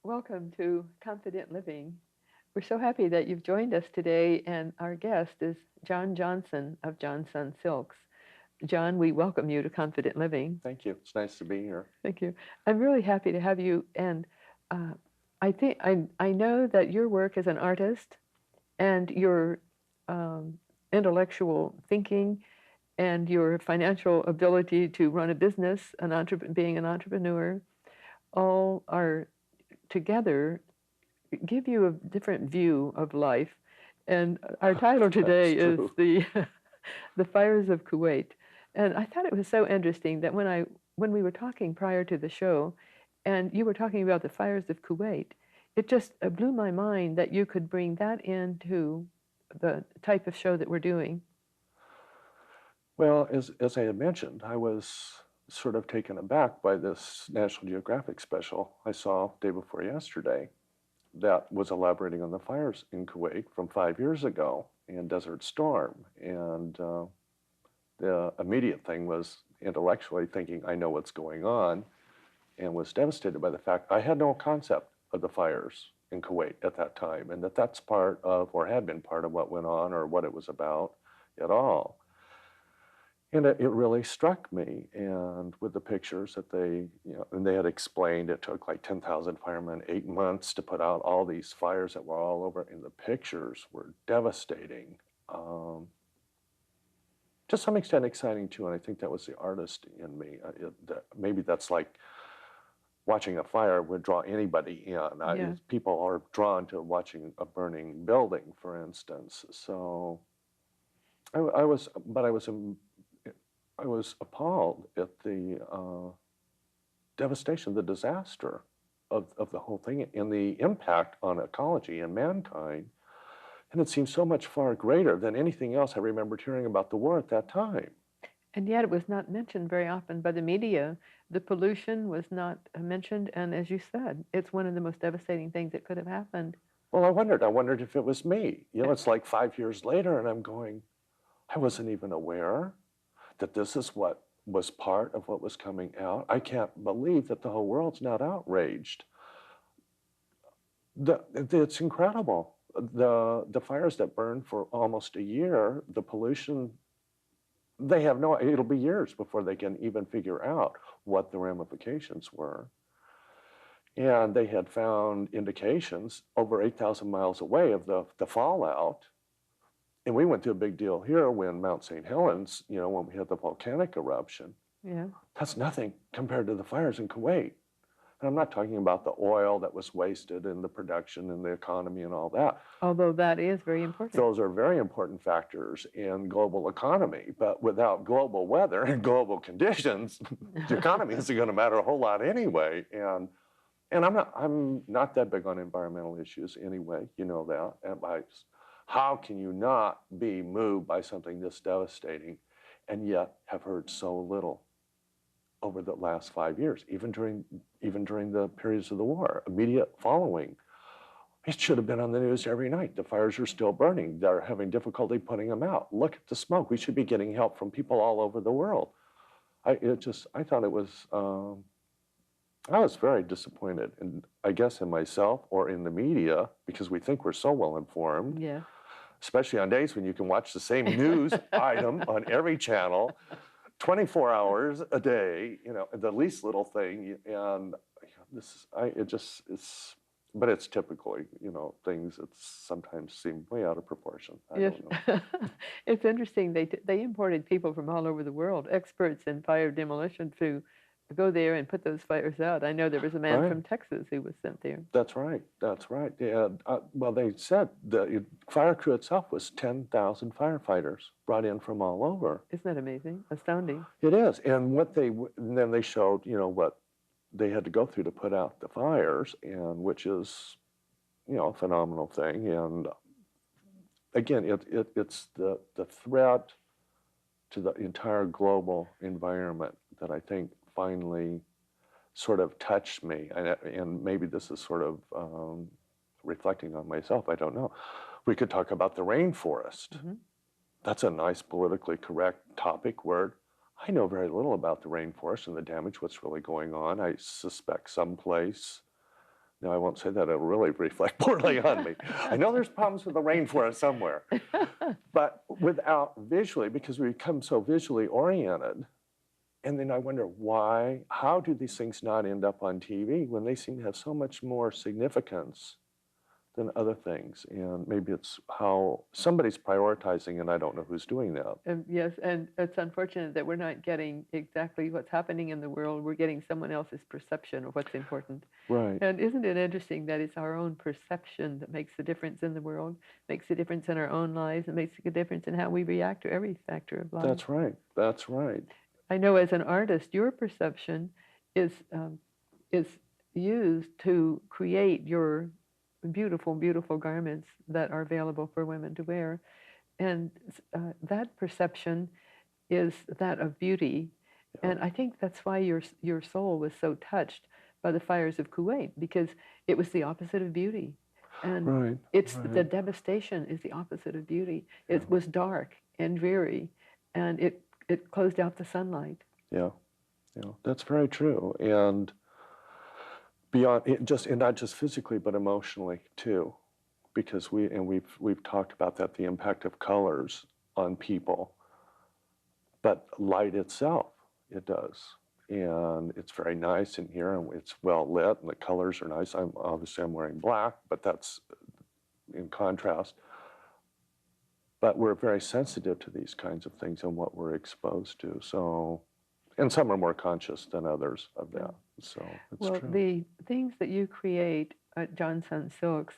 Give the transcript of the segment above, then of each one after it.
Welcome to Confident Living. We're so happy that you've joined us today, and our guest is John Johnson of Johnson Silks. John, we welcome you to Confident Living. Thank you. It's nice to be here. Thank you. I'm really happy to have you, and uh, I know that your work as an artist and your um, intellectual thinking and your financial ability to run a business, being an entrepreneur, all are together give you a different view of life. And our title today is the Fires of Kuwait. And I thought it was so interesting that when we were talking prior to the show, and you were talking about the fires of Kuwait, it just blew my mind that you could bring that into the type of show that we're doing. Well, as I had mentioned, I was sort of taken aback by this National Geographic special I saw day before yesterday that was elaborating on the fires in Kuwait from 5 years ago and Desert Storm. And the immediate thing was intellectually thinking, I know what's going on, and was devastated by the fact I had no concept of the fires in Kuwait at that time, and that's part of, or had been part of, what went on or what it was about at all. And it really struck me, and with the pictures that and they had explained it took like 10,000 firemen 8 months to put out all these fires that were all over, and the pictures were devastating. To some extent exciting too, and I think that was the artist in me. Maybe that's like watching a fire would draw anybody in. People are drawn to watching a burning building, for instance. So I was appalled at the devastation, the disaster of the whole thing, and the impact on ecology and mankind. And it seems so much far greater than anything else I remembered hearing about the war at that time. And yet it was not mentioned very often by the media. The pollution was not mentioned, and as you said, it's one of the most devastating things that could have happened. Well, I wondered if it was me. It's like 5 years later, and I'm going, I wasn't even aware that this is what was part of what was coming out. I can't believe that the whole world's not outraged. It's incredible. The fires that burned for almost a year, the pollution, it'll be years before they can even figure out what the ramifications were. And they had found indications over 8,000 miles away of the fallout. And we went through a big deal here when Mount St. Helens, when we had the volcanic eruption. Yeah. That's nothing compared to the fires in Kuwait. And I'm not talking about the oil that was wasted in the production and the economy and all that. Although that is very important. Those are very important factors in global economy. But without global weather and global conditions, the economy isn't going to matter a whole lot anyway. And I'm not that big on environmental issues anyway, you know that. And how can you not be moved by something this devastating and yet have heard so little over the last 5 years, even during the periods of the war, immediate following? It should have been on the news every night. The fires are still burning. They're having difficulty putting them out. Look at the smoke. We should be getting help from people all over the world. I thought it was, I was very disappointed, and I guess in myself or in the media, because we think we're so well informed. Yeah. Especially on days when you can watch the same news item on every channel, 24 hours a day, the least little thing. And but it's typically, things that sometimes seem way out of proportion. I don't know. It's interesting. They imported people from all over the world, experts in fire demolition, to go there and put those fires out. I know there was a man from Texas who was sent there. That's right. Yeah, well, they said the fire crew itself was 10,000 firefighters brought in from all over. Isn't that amazing? Astounding. It is. And then they showed, what they had to go through to put out the fires, and which is phenomenal thing. And again, it's the threat to the entire global environment that I think finally sort of touched me. And maybe this is sort of reflecting on myself. I don't know. We could talk about the rainforest. Mm-hmm. That's a nice politically correct topic word. I know very little about the rainforest and the damage, what's really going on. I suspect someplace. Now, I won't say that, it'll really reflect poorly on me. I know there's problems with the rainforest somewhere, but without visually, because we become so visually oriented. And then I wonder why, how do these things not end up on TV when they seem to have so much more significance than other things? And maybe it's how somebody's prioritizing, and I don't know who's doing that. Yes, and it's unfortunate that we're not getting exactly what's happening in the world. We're getting someone else's perception of what's important. Right. And isn't it interesting that it's our own perception that makes the difference in the world, makes a difference in our own lives, and makes a difference in how we react to every factor of life? That's right. That's right. I know as an artist, your perception is used to create your beautiful, beautiful garments that are available for women to wear. And that perception is that of beauty. Yeah. And I think that's why your soul was so touched by the fires of Kuwait, because it was the opposite of beauty. And Right. it's Right. the devastation is the opposite of beauty. It Yeah. was dark and dreary, and it closed out the sunlight. Yeah. Yeah. That's very true. And beyond it, and not just physically, but emotionally too, because we've talked about that, the impact of colors on people, but light itself, it does. And it's very nice in here, and it's well lit, and the colors are nice. I'm wearing black, but that's in contrast. But we're very sensitive to these kinds of things and what we're exposed to. So, and some are more conscious than others of that. So it's Well, true. the things that you create at Johnson Silks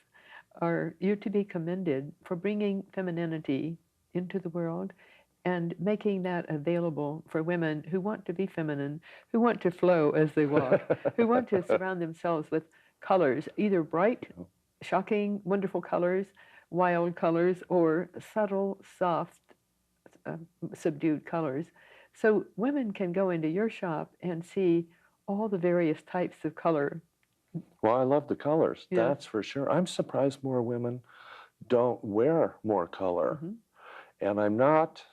are you to be commended for bringing femininity into the world and making that available for women who want to be feminine, who want to flow as they walk, who want to surround themselves with colors, either bright, shocking, wonderful colors, wild colors, or subtle, soft, subdued colors. So women can go into your shop and see all the various types of color. Well, I love the colors. Yeah. That's for sure. I'm surprised more women don't wear more color. Mhm. And I'm not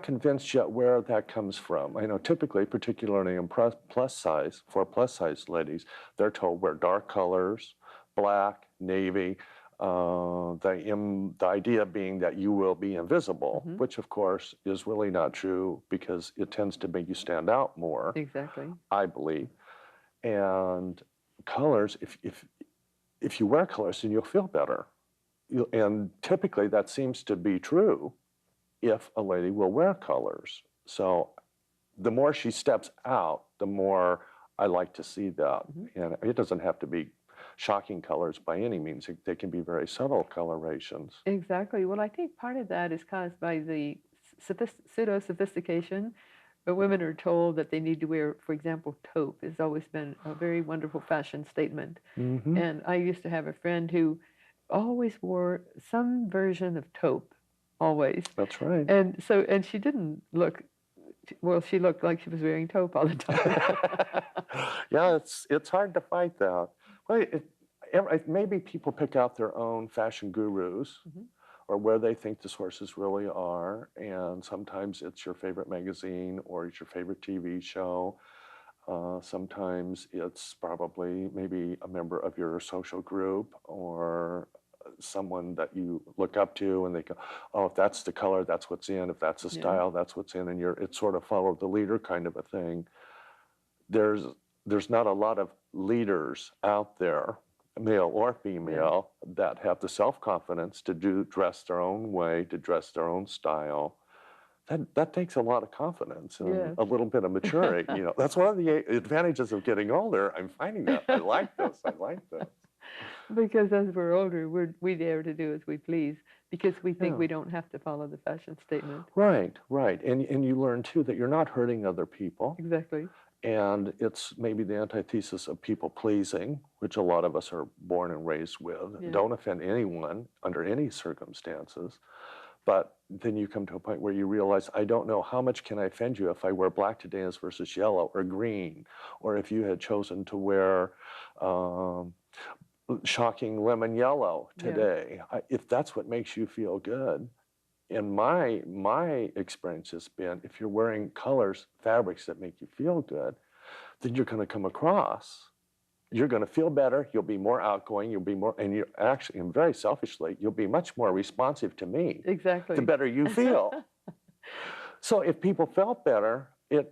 convinced yet where that comes from. I know typically, particularly in plus size, for plus size ladies, they're told wear dark colors, black, navy. The idea being that you will be invisible, Mhm. which of course is really not true because it tends to make you stand out more, Exactly. I believe. And colors, if you wear colors, then you'll feel better. And typically that seems to be true if a lady will wear colors. So the more she steps out, the more I like to see that. Mhm. And it doesn't have to be shocking colors by any means. They can be very subtle colorations. Exactly. Well, I think part of that is caused by the pseudo-sophistication. Women are told that they need to wear, for example, taupe has always been a very wonderful fashion statement. Mm-hmm. And I used to have a friend who always wore some version of taupe, always. That's right. And so, and she didn't look, well, she looked like she was wearing taupe all the time. Yeah, it's hard to fight that. Well, maybe people pick out their own fashion gurus. Mhm. Or where they think the sources really are. And sometimes it's your favorite magazine or it's your favorite TV show. Sometimes it's probably maybe a member of your social group or someone that you look up to and they go, oh, if that's the color, that's what's in. If that's the Yeah. style, that's what's in. And it's sort of follow the leader kind of a thing. There's not a lot of leaders out there, male or female, that have the self-confidence to dress their own way, to dress their own style. That takes a lot of confidence and Yes. a little bit of maturity. That's one of the advantages of getting older. I'm finding that. I like this. Because as we're older, we dare to do as we please because we think Yeah. we don't have to follow the fashion statement. Right. And you learn too that you're not hurting other people. Exactly. And it's maybe the antithesis of people pleasing, which a lot of us are born and raised with. Yeah. Don't offend anyone under any circumstances. But then you come to a point where you realize, I don't know how much can I offend you if I wear black today versus yellow or green, or if you had chosen to wear shocking lemon yellow today. If that's what makes you feel good. And my experience has been, if you're wearing colors, fabrics that make you feel good, then you're going to come across, you're going to feel better, you'll be more outgoing, you'll be more, and you're actually, and very selfishly, you'll be much more responsive to me. Exactly. The better you feel. So if people felt better, it's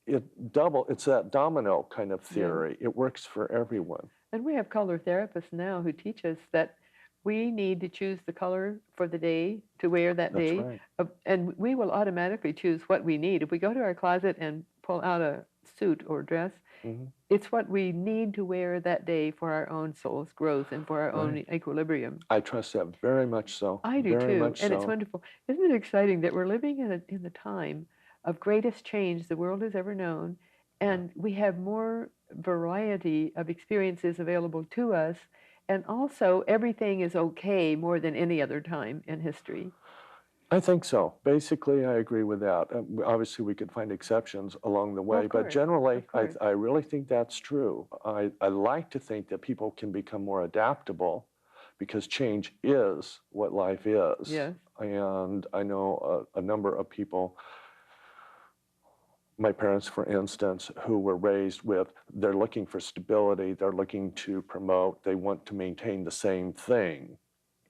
that domino kind of theory. It works for everyone. And we have color therapists now who teach us that we need to choose the color for the day to wear that That's day. right. And we will automatically choose what we need. If we go to our closet and pull out a suit or dress, it's what we need to wear that day for our own soul's growth and for our own equilibrium. I trust that very much so. I do very too. much And so. it's wonderful. Isn't it exciting that we're living in the time of greatest change the world has ever known, and we have more variety of experiences available to us, and also everything is okay more than any other time in history. I think so. Basically, I agree with that. Obviously, we could find exceptions along the way, but generally, I really think that's true. I like to think that people can become more adaptable because change is what life is. Yes. And I know a number of people, my parents, for instance, who were raised with, they're looking for stability, they're looking to promote, they want to maintain the same thing.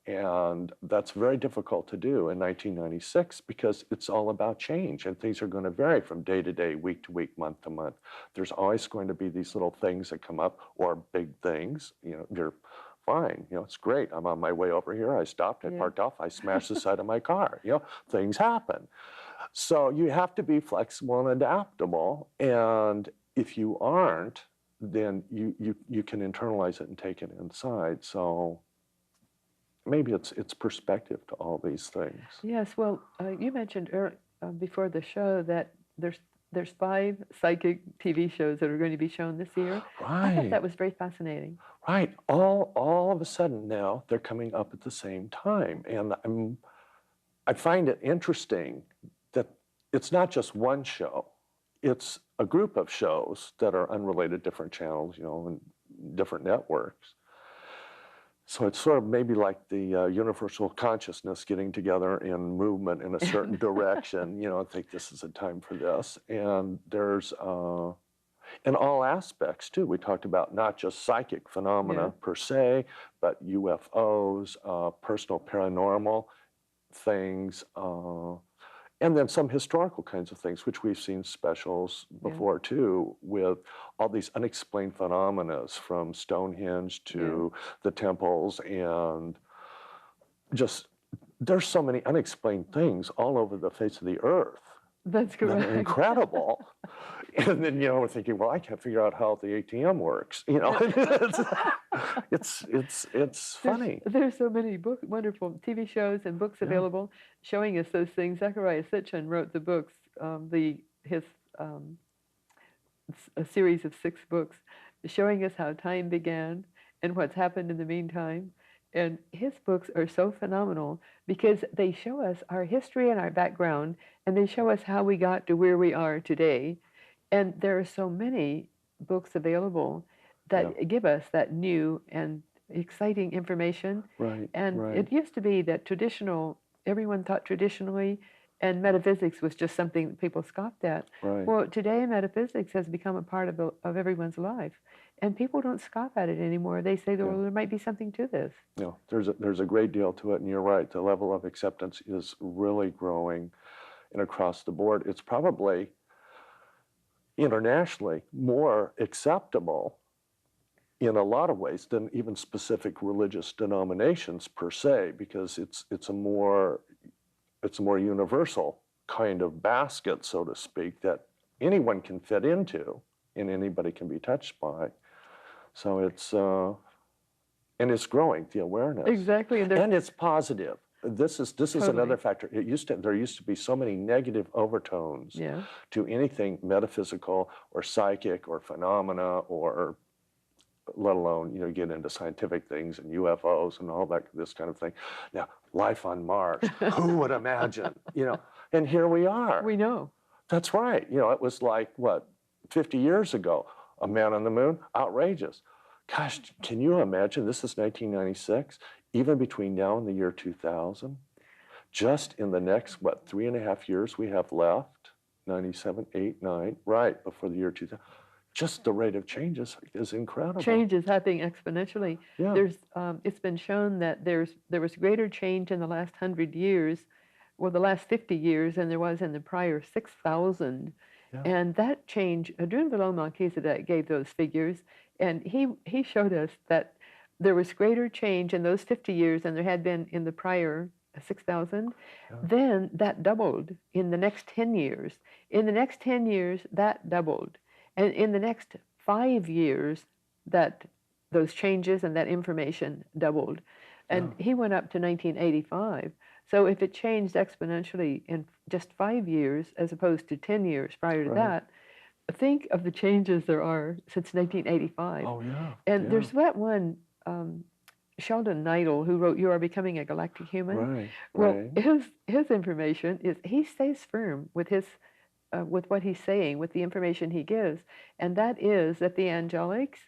And that's very difficult to do in 1996 because it's all about change and things are going to vary from day to day, week to week, month to month. There's always going to be these little things that come up or big things. You're fine. It's great. I'm on my way over here. I stopped, I parked off, I smashed the side of my car. Things happen. So you have to be flexible and adaptable. And if you aren't, then you can internalize it and take it inside. So maybe it's perspective to all these things. Yes, well, you mentioned before the show that there's 5 psychic TV shows that are going to be shown this year. Right. I thought that was very fascinating. Right. All of a sudden now they're coming up at the same time, and I find it interesting that it's not just one show; it's a group of shows that are unrelated, different channels, and different networks. So it's sort of maybe like the universal consciousness getting together in movement in a certain direction, I think this is a time for this. And there's, in all aspects too, we talked about not just psychic phenomena per se, but UFOs, personal paranormal things, and then some historical kinds of things, which we've seen specials before too, with all these unexplained phenomena from Stonehenge to the temples, and just there's so many unexplained things all over the face of the earth. That's correct. That are incredible. And then, we're thinking, well, I can't figure out how the ATM works. It's funny. There's so many wonderful TV shows and books available showing us those things. Zechariah Sitchin wrote the books, a series of 6 books showing us how time began and what's happened in the meantime. And his books are so phenomenal because they show us our history and our background, and they show us how we got to where we are today. And there are so many books available that give us that new and exciting information. Right. And it used to be that everyone thought traditionally, and metaphysics was just something that people scoffed at. Right. Well, today metaphysics has become a part of everyone's life. And people don't scoff at it anymore. They say, well, there might be something to this. There's a great deal to it, and you're right. The level of acceptance is really growing, and across the board, it's probably internationally more acceptable in a lot of ways than even specific religious denominations per se, because it's a more universal kind of basket, so to speak, that anyone can fit into and anybody can be touched by. So it's growing, the awareness. Exactly. And it's positive. this is Totally. another factor. There used to be so many negative overtones Yeah. to anything metaphysical or psychic or phenomena, or let alone, you know, get into scientific things and UFOs and all that, this kind of thing. Now, life on Mars, who would imagine, you know? And here we are. We know. That's right. You know, it was like, what, 50 years ago, a man on the moon, outrageous. Gosh, can you imagine? This is 1996. Even between now and the year 2000, just in the next, what, 3.5 years we have left, 97, 8, 9, right before the year 2000. Just the rate of change is incredible. Change is happening exponentially. Yeah. It's been shown that there was greater change in the last 100 years, well, the last 50 years, than there was in the prior 6,000. Yeah. And that change, Adun Bilal Melchizedek gave those figures, and he showed us that there was greater change in those 50 years than there had been in the prior 6,000. Yeah. Then that doubled in the next 10 years. In the next 10 years, that doubled. And in the next 5 years, that those changes and that information doubled. And he went up to 1985. So if it changed exponentially in just 5 years, as opposed to 10 years prior to Right. that, think of the changes there are since 1985. Oh, yeah. And yeah. there's that one, Sheldon Neidl, who wrote "You Are Becoming a Galactic Human." Right. Well, right. his information is he stays firm with his with what he's saying, with the information he gives, and that is that the angelics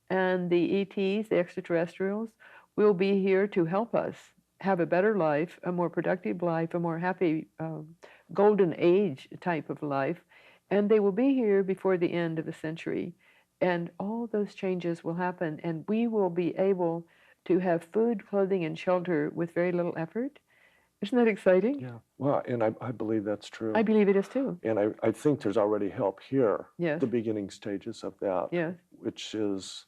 and the ETs, the extraterrestrials, will be here to help us have a better life, a more productive life, a more happy golden age type of life, and they will be here before the end of the century. And all those changes will happen, and we will be able to have food, clothing, and shelter with very little effort. Isn't that exciting? Yeah. Well, and I believe that's true. I believe it is too. And I think there's already help here. Yes. The beginning stages of that. Yes. Which is,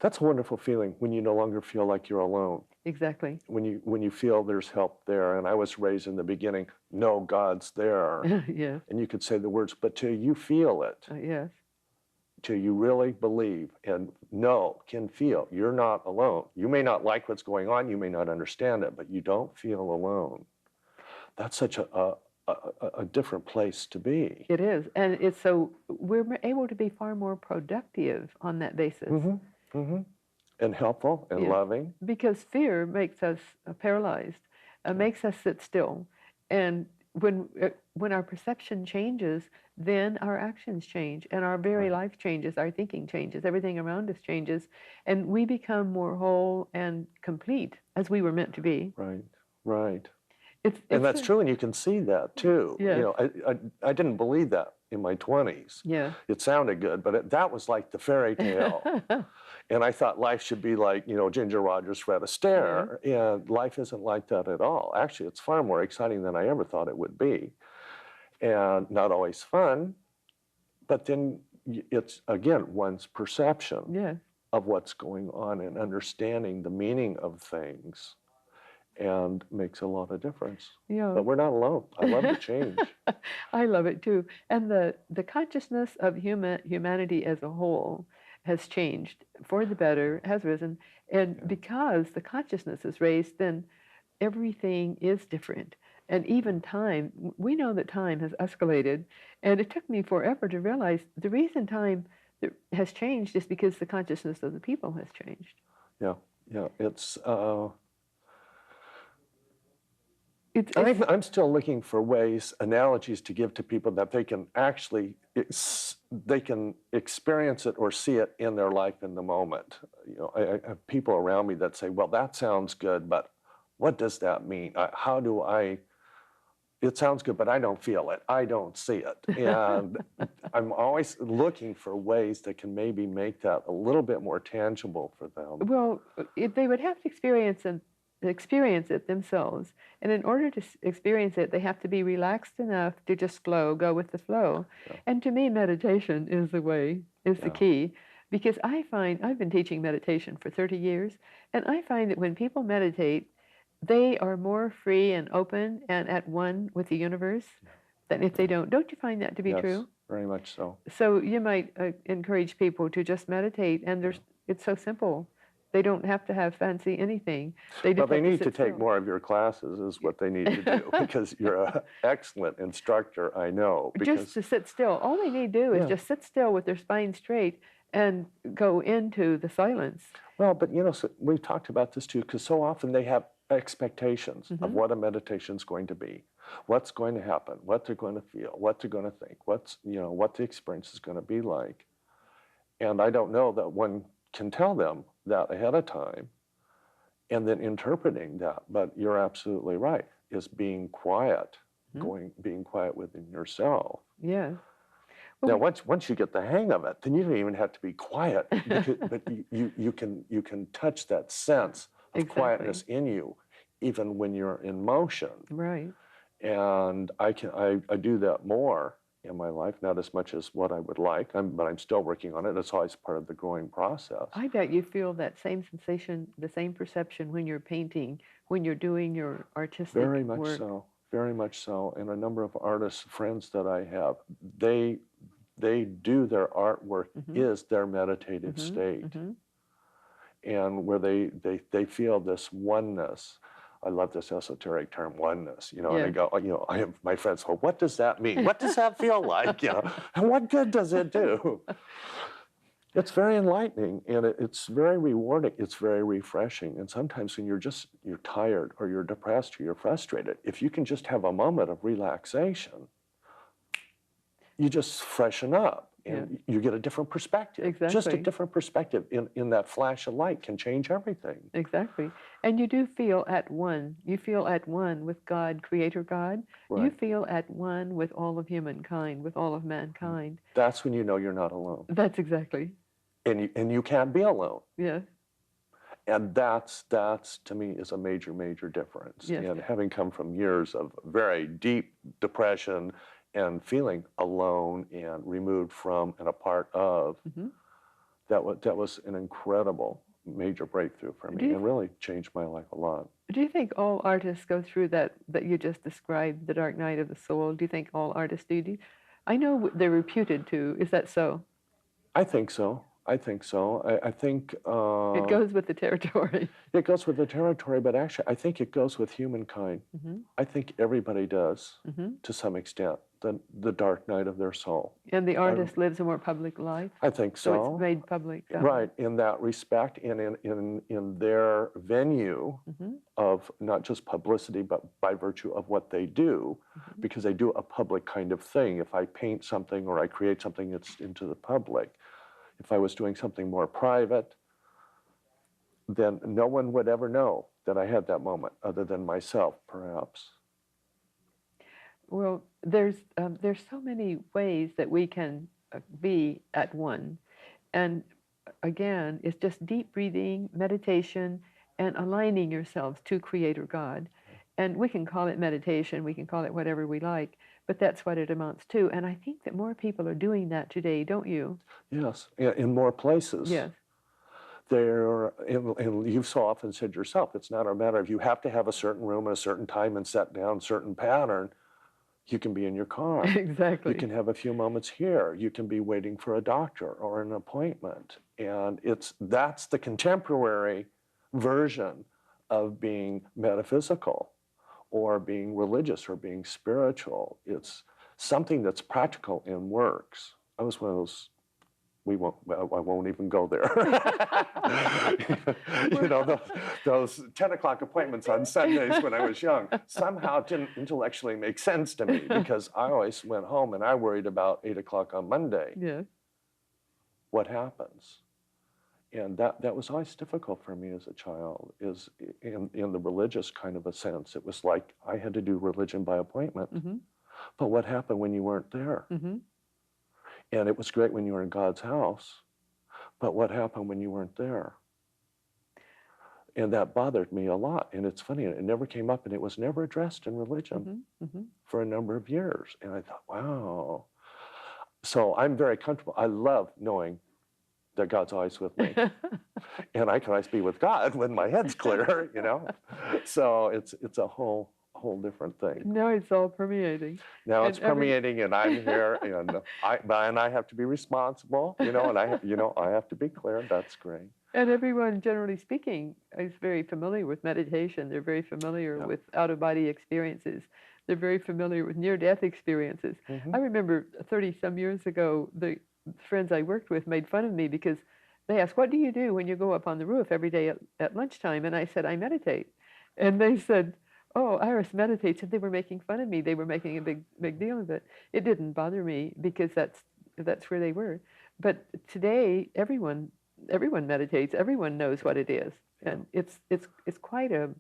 that's a wonderful feeling when you no longer feel like you're alone. Exactly. When you feel there's help there. And I was raised in the beginning, no, God's there. Yeah. And you could say the words, but till you feel it, Yes. till you really believe and can feel, you're not alone. You may not like what's going on, you may not understand it, but you don't feel alone. That's such a different place to be. It is. And it's so we're able to be far more productive on that basis. Mm-hmm. Mm-hmm. And helpful and Yeah. loving. Because fear makes us paralyzed, makes us sit still. And when our perception changes, then our actions change, and our very life changes, our thinking changes, everything around us changes, and we become more whole and complete as we were meant to be. Right, right. It's And that's true, and you can see that too. Yes. You know, I didn't believe that in my 20s. Yeah. It sounded good, but that was like the fairy tale. And I thought life should be like, you know, Ginger Rogers, Fred Astaire. And life isn't like that at all. Actually, it's far more exciting than I ever thought it would be. And not always fun, but then it's, again, one's perception Yeah. of what's going on and understanding the meaning of things, and makes a lot of difference. Yeah. But we're not alone. I love the change. I love it too. And the consciousness of humanity as a whole has changed for the better, has risen. And because the consciousness is raised, then everything is different. And even time, we know that time has escalated. And it took me forever to realize the reason time has changed is because the consciousness of the people has changed. Yeah, yeah. It's I'm still looking for ways, analogies to give to people that they can actually, they can experience it or see it in their life in the moment. You know, I have people around me that say, well, that sounds good, but what does that mean? How do I, it sounds good, but I don't feel it. I don't see it. And I'm always looking for ways that can maybe make that a little bit more tangible for them. Well, they would have to experience it themselves. And in order to experience it, they have to be relaxed enough to just flow, go with the flow. Yeah. And to me, meditation is the way, is the key. Because I find, I've been teaching meditation for 30 years, and I find that when people meditate, they are more free and open and at one with the universe than if they don't. Don't you find that to be true? Very much so. So you might encourage people to just meditate, and it's so simple. They don't have to have fancy anything. They Well, just they have to need to sit take still. more of your classes is what they need to do because you're an excellent instructor, I know. Just Because, to sit still. All they need to do is yeah. just sit still with their spine straight and go into the silence. Well, but so we've talked about this too, because so often they have expectations of what a meditation's going to be, what's going to happen, what they're going to feel, what they're going to think, what the experience is going to be like. And I don't know that one can tell them that ahead of time and then interpreting that. But you're absolutely right, is being quiet, being quiet within yourself. Yeah. Now, Well, once you get the hang of it, then you don't even have to be quiet, but you can touch that sense of Exactly. quietness in you, even when you're in motion. Right. And I do that more in my life, not as much as what I would like, but I'm still working on it. It's always part of the growing process. I bet you feel that same sensation, the same perception when you're painting, when you're doing your artistic Very much work. so, very much so. And a number of artists, friends that I have, they do their artwork is their meditative state. And where they feel this oneness. I love this esoteric term, oneness, and I go, I have my friends go, what does that mean? What does that feel like? And what good does it do? It's very enlightening, and it's very rewarding. It's very refreshing. And sometimes when you're tired or you're depressed or you're frustrated, if you can just have a moment of relaxation, you just freshen up and you get a different perspective. Exactly. Just a different perspective in that flash of light can change everything. Exactly. And you do feel at one. You feel at one with God, Creator God. Right. You feel at one with all of humankind, with all of mankind. That's when you know you're not alone. That's exactly. And you can't be alone. Yes. And that's to me is a major, major difference. Yes. And having come from years of very deep depression and feeling alone and removed from and a part of, that was an incredible major breakthrough for me and really changed my life a lot. Do you think all artists go through that you just described, the dark night of the soul? Do you think all artists do? I know they're reputed to. Is that so? I think so. I think it goes with the territory. It goes with the territory, but actually I think it goes with humankind. I think everybody does to some extent, the dark night of their soul. And the artist lives a more public life? I think so. So it's made public. Right, in that respect, and in their venue of not just publicity, but by virtue of what they do, because they do a public kind of thing. If I paint something or I create something, it's into the public. If I was doing something more private, then no one would ever know that I had that moment other than myself, perhaps. Well, there's so many ways that we can be at one. And again, it's just deep breathing, meditation, and aligning yourselves to Creator God. And we can call it meditation, we can call it whatever we like, but that's what it amounts to. And I think that more people are doing that today, don't you? Yes, in more places. Yes. And you've so often said yourself, it's not a matter of you have to have a certain room at a certain time and set down a certain pattern. You can be in your car. Exactly. You can have a few moments here. You can be waiting for a doctor or an appointment. And that's the contemporary version of being metaphysical or being religious or being spiritual. It's something that's practical and works. I was one of those, I won't even go there. Those 10 o'clock appointments on Sundays when I was young somehow didn't intellectually make sense to me because I always went home and I worried about 8 o'clock on Monday. Yeah. What happens? And that was always difficult for me as a child, is in the religious kind of a sense. It was like I had to do religion by appointment. But what happened when you weren't there? And it was great when you were in God's house, but what happened when you weren't there? And that bothered me a lot. And it's funny, it never came up and it was never addressed in religion for a number of years. And I thought, wow. So I'm very comfortable. I love knowing that God's always with me. And I can always be with God when my head's clear, So it's a whole different thing. Now it's all permeating. Now it's permeating, and I'm here, and I have to be responsible, and I have to be clear. That's great. And everyone, generally speaking, is very familiar with meditation. They're very familiar Yeah. with out-of-body experiences. They're very familiar with near-death experiences. Hmm. I remember 30 some years ago, the friends I worked with made fun of me because they asked, "What do you do when you go up on the roof every day at lunchtime?" And I said, "I meditate." And they said, "Oh, Iris meditates." And they were making fun of me. They were making a big deal of it. It didn't bother me because that's where they were. But today, everyone meditates. Everyone knows what it is, Yeah. and it's quite a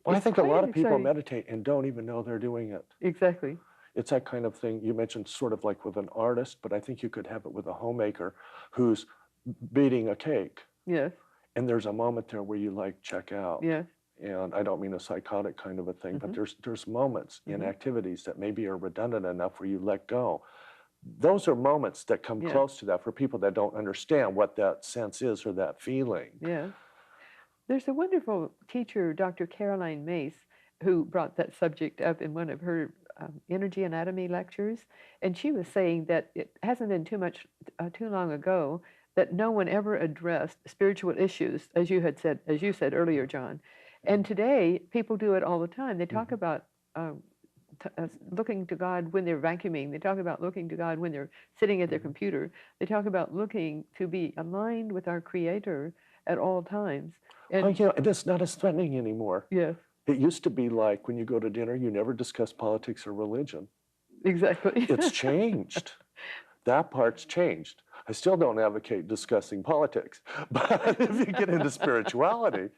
Well, I it's think a quite lot an of people exciting. meditate and don't even know they're doing it. Exactly. It's that kind of thing you mentioned, sort of like with an artist, but I think you could have it with a homemaker who's beating a cake. Yes. And there's a moment there where you like check out. Yes. And I don't mean a psychotic kind of a thing, but Hmm. there's moments in Hmm. activities that maybe are redundant enough where you let go. Those are moments that come Yes. close to that for people that don't understand what that sense is or that feeling. Yes. There's a wonderful teacher, Dr. Caroline Mace, who brought that subject up in one of her energy anatomy lectures, and she was saying that it hasn't been too long ago that no one ever addressed spiritual issues, as you said earlier, John. And today, people do it all the time. They talk Mhm. about looking to God when they're vacuuming. They talk about looking to God when they're sitting at their Mhm. computer. They talk about looking to be aligned with our Creator at all times. Well, And you know, it's not as threatening anymore. yes, It used to be like when you go to dinner, you never discuss politics or religion. exactly. It's changed. That part's changed. I still don't advocate discussing politics, but if you get into spirituality,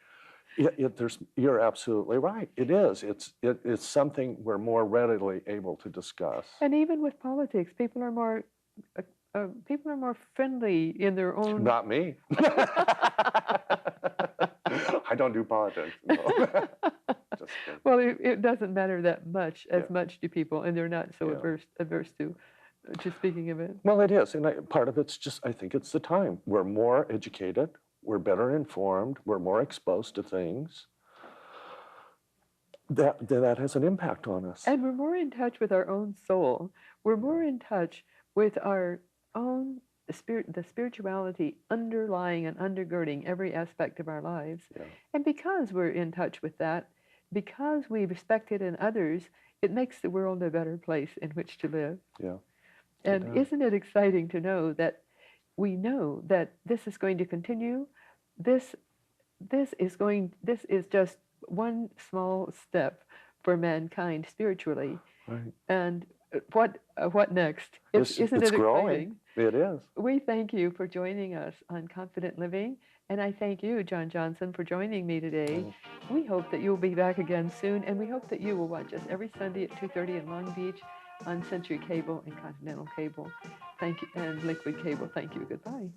you're absolutely right. It is. It's something we're more readily able to discuss. And even with politics, uh, people are more friendly in their own. Not me. I don't do politics. No. Just kidding. Well, it doesn't matter that much Yeah, as much to people, and they're not so yeah. averse to speaking of it. Well, it is, and part of it's just I think it's the time. We're more educated, we're better informed, we're more exposed to things. That has an impact on us. And we're more in touch with our own soul. We're more in touch with our own spirit, the spirituality underlying and undergirding every aspect of our lives. Yeah, And because we're in touch with that, because we respect it in others, it makes the world a better place in which to live. yeah. And does. isn't it exciting to know that we know that this is going to continue? This this is just one small step for mankind spiritually. Right. And what next? Isn't It's it growing. exciting? It is. We thank you for joining us on Confident Living, and I thank you, John Johnson, for joining me today. We hope that you'll be back again soon, and we hope that you will watch us every Sunday at 2:30 in Long Beach on Century Cable and Continental Cable. Thank you, and Liquid Cable. Thank you. Goodbye.